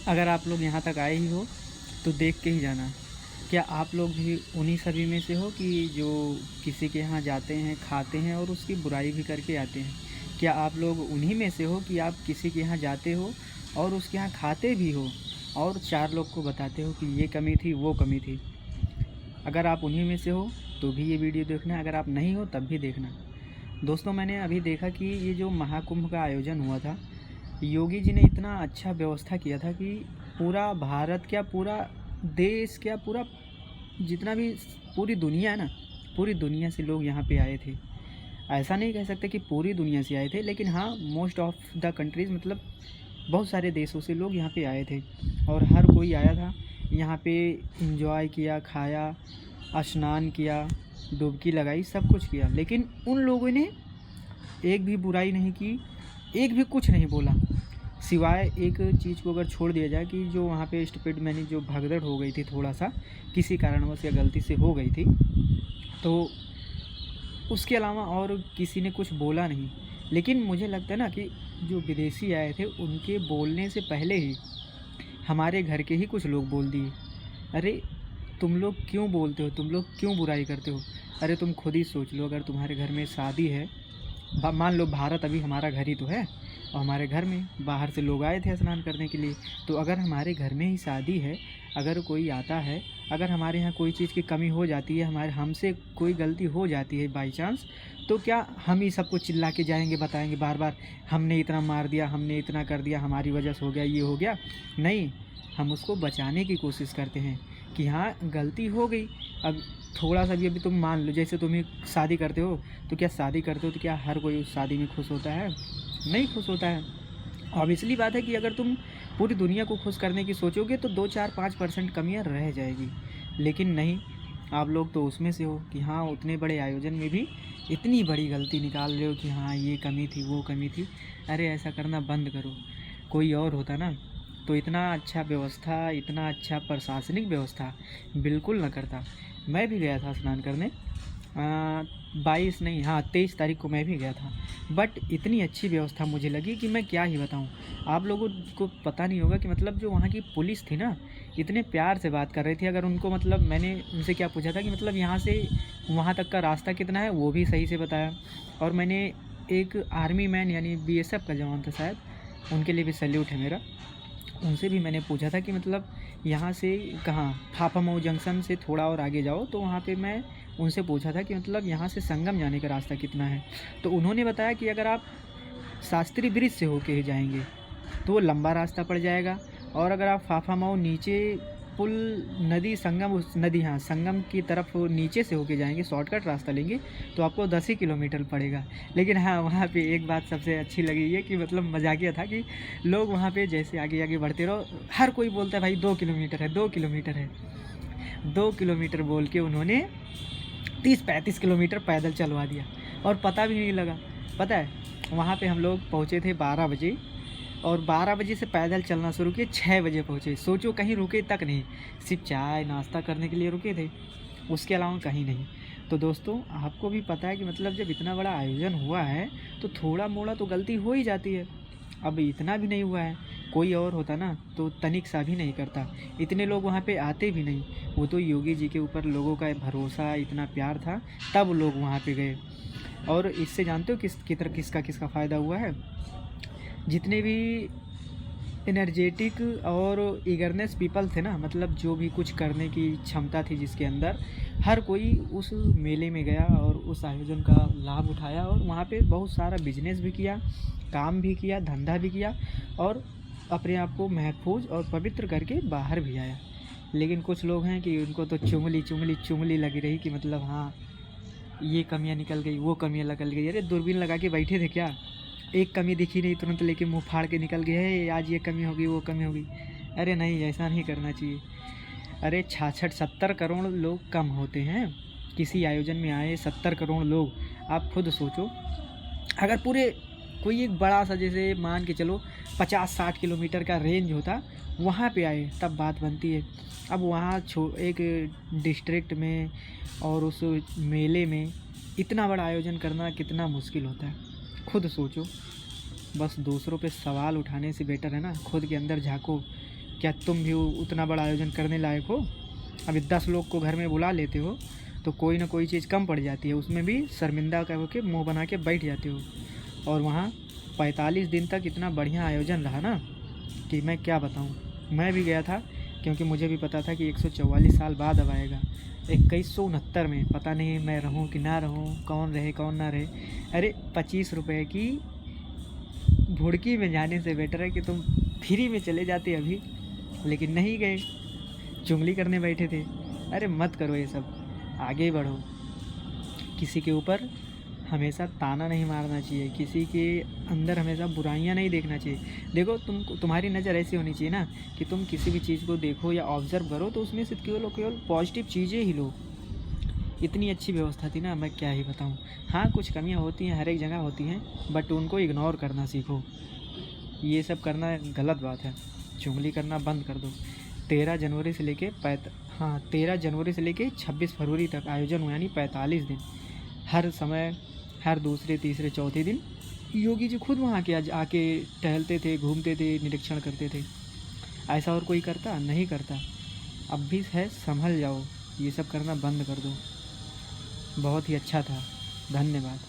अगर आप लोग यहाँ तक आए ही हो तो देख के ही जाना। क्या आप लोग भी उन्हीं सभी में से हो कि जो किसी के यहाँ जाते हैं, खाते हैं और उसकी बुराई भी करके आते हैं? क्या आप लोग उन्हीं में से हो कि आप किसी के यहाँ जाते हो और उसके यहाँ खाते भी हो और 4 लोग को बताते हो कि ये कमी थी, वो कमी थी? अगर आप उन्हीं में से हो तो भी ये वीडियो देखना, अगर आप नहीं हो तब भी देखना। दोस्तों, मैंने अभी देखा कि ये जो महाकुंभ का आयोजन हुआ था, योगी जी ने इतना अच्छा व्यवस्था किया था कि पूरा भारत क्या, पूरा देश क्या, पूरा जितना भी पूरी दुनिया है ना, पूरी दुनिया से लोग यहाँ पे आए थे। ऐसा नहीं कह सकते कि पूरी दुनिया से आए थे, लेकिन हाँ, मोस्ट ऑफ द कंट्रीज़, मतलब बहुत सारे देशों से लोग यहाँ पे आए थे और हर कोई आया था यहाँ पे। इंजॉय किया, खाया, स्नान किया, डुबकी लगाई, सब कुछ किया, लेकिन उन लोगों ने एक भी बुराई नहीं की, एक भी कुछ नहीं बोला। सिवाय एक चीज़ को अगर छोड़ दिया जाए कि जो वहाँ पे स्टूपिड मैनी जो भगदड़ हो गई थी, थोड़ा सा किसी कारणवश या गलती से हो गई थी, तो उसके अलावा और किसी ने कुछ बोला नहीं। लेकिन मुझे लगता है ना कि जो विदेशी आए थे उनके बोलने से पहले ही हमारे घर के ही कुछ लोग बोल दिए, अरे तुम लोग क्यों बोलते हो, तुम लोग क्यों बुराई करते हो? अरे तुम खुद ही सोच लो, अगर तुम्हारे घर में शादी है, मान लो भारत अभी हमारा घर ही तो है, और हमारे घर में बाहर से लोग आए थे स्नान करने के लिए, तो अगर हमारे घर में ही शादी है, अगर कोई आता है, अगर हमारे यहाँ कोई चीज़ की कमी हो जाती है, हमारे हमसे कोई गलती हो जाती है बाई चांस, तो क्या हम ही सबको चिल्ला के जाएंगे, बताएंगे बार बार, हमने इतना मार दिया, हमने इतना कर दिया, हमारी वजह से हो गया, ये हो गया? नहीं, हम उसको बचाने की कोशिश करते हैं कि हाँ, गलती हो गई। अब थोड़ा सा भी अभी तुम मान लो, जैसे तुम ही शादी करते हो, तो क्या शादी करते हो तो क्या हर कोई उस शादी में खुश होता है? नहीं खुश होता है। ऑब्वियसली बात है कि अगर तुम पूरी दुनिया को खुश करने की सोचोगे तो 2, 4, 5% कमियां रह जाएगी। लेकिन नहीं, आप लोग तो उसमें से हो कि हाँ, उतने बड़े आयोजन में भी इतनी बड़ी गलती निकाल रहे हो कि हाँ, ये कमी थी, वो कमी थी। अरे ऐसा करना बंद करो। कोई और होता ना तो इतना अच्छा व्यवस्था, इतना अच्छा प्रशासनिक व्यवस्था बिल्कुल ना करता। मैं भी गया था स्नान करने, 22 नहीं, हाँ 23 तारीख को मैं भी गया था। बट इतनी अच्छी व्यवस्था मुझे लगी कि मैं क्या ही बताऊँ। आप लोगों को पता नहीं होगा कि मतलब जो वहाँ की पुलिस थी ना, इतने प्यार से बात कर रही थी। अगर उनको, मतलब मैंने उनसे क्या पूछा था कि मतलब यहाँ से वहाँ तक का रास्ता कितना है, वो भी सही से बताया। और मैंने एक आर्मी मैन यानी बीएसएफ का जवान था शायद, उनके लिए भी सैल्यूट है मेरा। उनसे भी मैंने पूछा था कि मतलब यहाँ से कहाँ, फाफामऊ जंक्शन से थोड़ा और आगे जाओ, तो वहाँ पे मैं उनसे पूछा था कि मतलब यहाँ से संगम जाने का रास्ता कितना है। तो उन्होंने बताया कि अगर आप शास्त्री ब्रिज से होके ही जाएंगे तो वो लंबा रास्ता पड़ जाएगा, और अगर आप फाफामऊ नीचे पुल, नदी, संगम, उस नदी, हाँ संगम की तरफ नीचे से होके जाएंगे, शॉर्टकट रास्ता लेंगे, तो आपको 10 ही किलोमीटर पड़ेगा। लेकिन हाँ, वहाँ पे एक बात सबसे अच्छी लगी है कि मतलब मजाकिया था कि लोग वहाँ पे जैसे आगे आगे बढ़ते रहो, हर कोई बोलता है भाई 2 किलोमीटर है, 2 किलोमीटर है। 2 किलोमीटर बोल के उन्होंने 30-35 किलोमीटर पैदल चलवा दिया और पता भी नहीं लगा। पता है, वहाँ पे हम लोग पहुँचे थे 12 बजे, और 12 बजे से पैदल चलना शुरू किए, 6 बजे पहुँचे। सोचो, कहीं रुके तक नहीं, सिर्फ चाय नाश्ता करने के लिए रुके थे, उसके अलावा कहीं नहीं। तो दोस्तों, आपको भी पता है कि मतलब जब इतना बड़ा आयोजन हुआ है तो थोड़ा मोड़ा तो गलती हो ही जाती है। अब इतना भी नहीं हुआ है, कोई और होता ना तो तनिक सा भी नहीं करता, इतने लोग वहाँ पे आते भी नहीं। वो तो योगी जी के ऊपर लोगों का भरोसा, इतना प्यार था, तब लोग वहाँ पे गए। और इससे जानते हो किसका किसका फ़ायदा हुआ है? जितने भी एनर्जेटिक और ईगरनेस पीपल थे ना, मतलब जो भी कुछ करने की क्षमता थी जिसके अंदर, हर कोई उस मेले में गया और उस आयोजन का लाभ उठाया, और वहाँ पे बहुत सारा बिजनेस भी किया, काम भी किया, धंधा भी किया, और अपने आप को महफूज और पवित्र करके बाहर भी आया। लेकिन कुछ लोग हैं कि उनको तो चुंगली चुंगली चुंगली लगी रही कि मतलब हाँ, ये कमियां निकल गई, वो कमियां निकल गई। अरे दूरबीन लगा के बैठे थे क्या? एक कमी दिखी नहीं, तुरंत लेके मुंह फाड़ के निकल गए, है आज ये कमी होगी, वो कमी होगी। अरे नहीं, ऐसा नहीं करना चाहिए। अरे 66-70 करोड़ लोग कम होते हैं किसी आयोजन में आए? 70 करोड़ लोग, आप खुद सोचो। अगर पूरे कोई एक बड़ा सा, जैसे मान के चलो 50-60 किलोमीटर का रेंज होता, वहाँ पे आए तब बात बनती है। अब वहाँ एक डिस्ट्रिक्ट में और उस मेले में इतना बड़ा आयोजन करना कितना मुश्किल होता है, खुद सोचो। बस दूसरों पे सवाल उठाने से बेटर है ना खुद के अंदर झांको, क्या तुम भी उतना बड़ा आयोजन करने लायक हो? अभी 10 लोग को घर में बुला लेते हो तो कोई ना कोई चीज़ कम पड़ जाती है, उसमें भी शर्मिंदा कह के मुंह बना के बैठ जाते हो। और वहाँ 45 दिन तक इतना बढ़िया आयोजन रहा ना कि मैं क्या बताऊँ। मैं भी गया था क्योंकि मुझे भी पता था कि 144 साल बाद अब आएगा। 2169 में पता नहीं मैं रहूँ कि ना रहूँ, कौन रहे कौन ना रहे। अरे 25 रुपये की भुड़की में जाने से बेटर है कि तुम फ्री में चले जाते अभी, लेकिन नहीं गए, चुगली करने बैठे थे। अरे मत करो ये सब, आगे बढ़ो। किसी के ऊपर हमेशा ताना नहीं मारना चाहिए, किसी के अंदर हमेशा बुराइयां नहीं देखना चाहिए। देखो तुम्हारी नज़र ऐसी होनी चाहिए ना कि तुम किसी भी चीज़ को देखो या ऑब्ज़र्व करो तो उसमें से केवल पॉजिटिव चीज़ें ही लो। इतनी अच्छी व्यवस्था थी ना, मैं क्या ही बताऊँ। हाँ, कुछ कमियाँ होती हैं, हर एक जगह होती हैं, बट उनको इग्नोर करना सीखो। ये सब करना गलत बात है, चुगली करना बंद कर दो। 13 जनवरी से लेके 26 फरवरी तक आयोजन हुआ, यानी 45 दिन। हर समय, हर दूसरे तीसरे चौथे दिन योगी जी खुद वहाँ के आके टहलते थे, घूमते थे, निरीक्षण करते थे। ऐसा और कोई करता? नहीं करता। अब भी है, संभल जाओ, ये सब करना बंद कर दो। बहुत ही अच्छा था, धन्यवाद।